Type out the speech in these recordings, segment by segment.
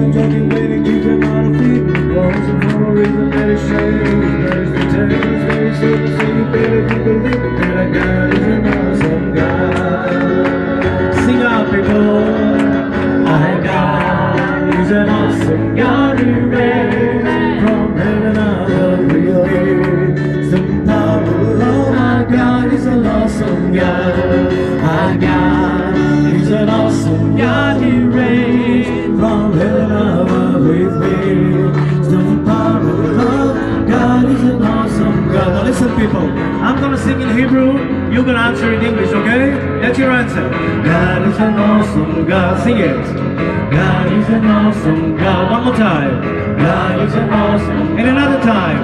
and joking, waiting, keep him on the feet. Walls and for a reason, let it shake. Let it pretend, it's very simple, so you better keep believing that I got is an awesome God. Sing out, people. I got is an awesome God who reigns from heaven above with some power. Oh my God is an awesome God. I got is an awesome God who reigns from heaven above with some power. Oh God is an awesome God. Now listen, people. I'm gonna sing in Hebrew. You're gonna answer in English, okay? That's your answer. God is an awesome God. Sing it. God is an awesome God. One more time. God is an awesome. And another time.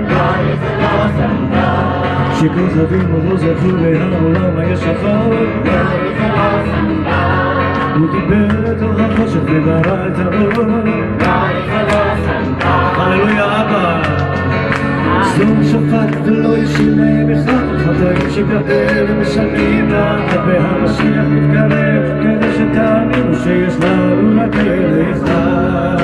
God is an awesome God. שכל חבים ובוזבו להעולם הישכר. God is an awesome God. הוא דיבר את אור החושך וברא את האור. God is an awesome God. הללויה אבא. סדום שפט ולא ישינה בכלל, חטאים שגדל ומשנים לאט, והמשיח מתקרב כדי שתאמינו שיש לנו רק ילד אחד.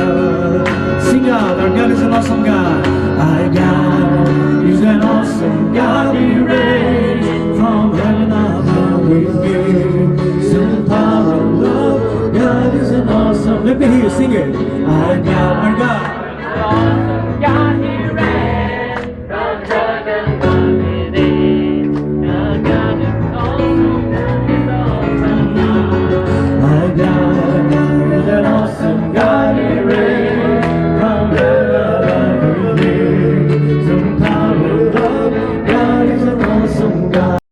Sing out, our God is an awesome God. Our God is an awesome God. He reigns from heaven above with gifts and power of love. God is an awesome. Let me hear you sing it. Our